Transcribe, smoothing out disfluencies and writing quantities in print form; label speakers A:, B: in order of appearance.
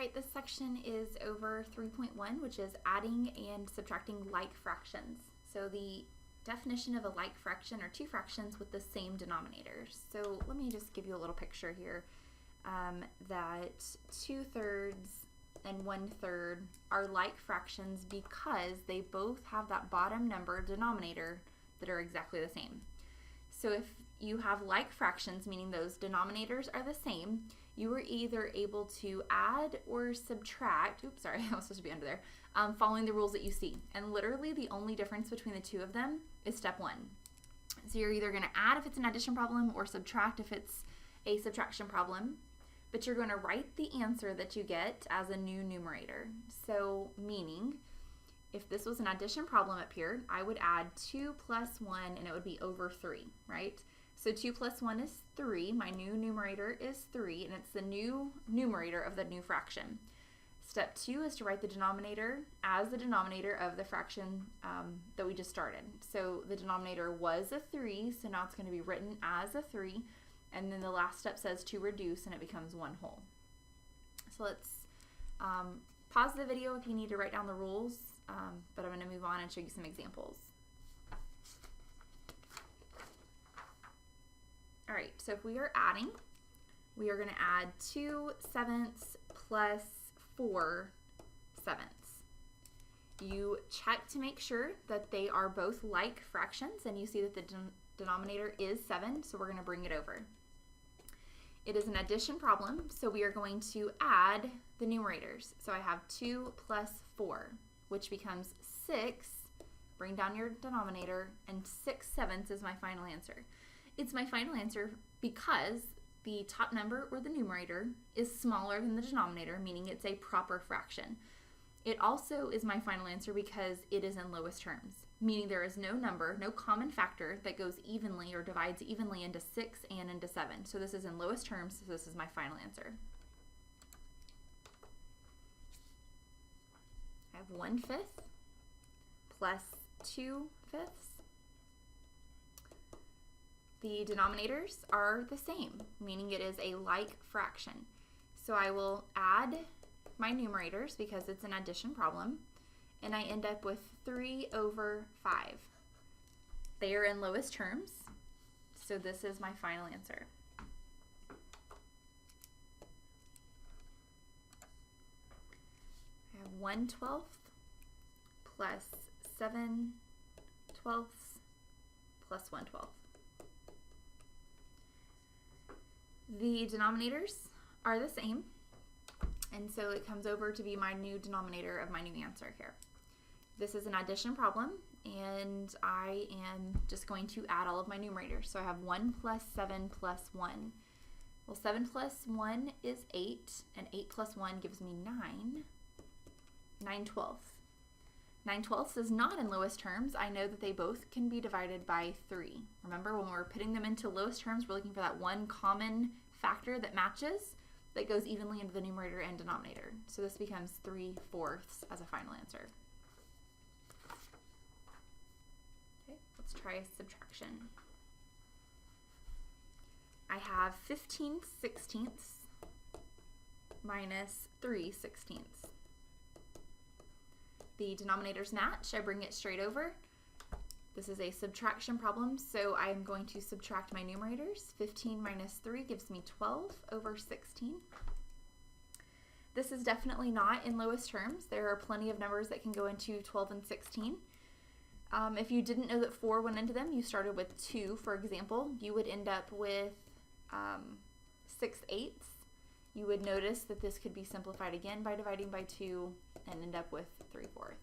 A: Alright, this section is over 3.1, which is adding and subtracting like fractions. So the definition of a like fraction are two fractions with the same denominator. So let me just give you a little picture here, that 2/3 and 1/3 are like fractions because they both have that bottom number denominator that are exactly the same. So if you have like fractions, meaning those denominators are the same, you are either able to add or subtract, oops, sorry, I was supposed to be under there, following the rules that you see. And literally the only difference between the two of them is step one. So you're either going to add if it's an addition problem or subtract if it's a subtraction problem, but you're going to write the answer that you get as a new numerator. So meaning, if this was an addition problem up here, I would add 2 plus 1 and it would be over 3, right? So 2 plus 1 is 3. My new numerator is 3, and it's the new numerator of the new fraction. Step 2 is to write the denominator as the denominator of the fraction that we just started. So the denominator was a 3, so now it's going to be written as a 3, and then the last step says to reduce, and it becomes 1 whole. So let's pause the video if you need to write down the rules, but I'm going to move on and show you some examples. Alright, so if we are adding, we are going to add 2/7 plus 4/7. You check to make sure that they are both like fractions, and you see that the denominator is 7, so we're going to bring it over. It is an addition problem, so we are going to add the numerators. So I have 2 plus 4, which becomes 6. Bring down your denominator, and 6/7 is my final answer. It's my final answer because the top number, or the numerator, is smaller than the denominator, meaning it's a proper fraction. It also is my final answer because it is in lowest terms, meaning there is no number, no common factor that goes evenly or divides evenly into 6 and into 7. So this is in lowest terms, so this is my final answer. I have 1/5 plus 2/5. The denominators are the same, meaning it is a like fraction. So I will add my numerators because it's an addition problem, and I end up with 3/5. They are in lowest terms, so this is my final answer. I have 1/12 plus 7/12 plus 1/12. The denominators are the same, and so it comes over to be my new denominator of my new answer here. This is an addition problem, and I am just going to add all of my numerators. So I have 1 plus 7 plus 1. Well, 7 plus 1 is 8, and 8 plus 1 gives me 9. 9/12. 9/12 is not in lowest terms. I know that they both can be divided by 3. Remember, when we're putting them into lowest terms, we're looking for that one common factor that matches, that goes evenly into the numerator and denominator. So this becomes 3/4 as a final answer. Okay, let's try subtraction. I have 15/16 minus 3/16. The denominators match. I bring it straight over. This is a subtraction problem, so I am going to subtract my numerators. 15 minus 3 gives me 12/16. This is definitely not in lowest terms. There are plenty of numbers that can go into 12 and 16. If you didn't know that 4 went into them, you started with 2, for example, you would end up with 6/8. You would notice that this could be simplified again by dividing by 2 and end up with 3/4.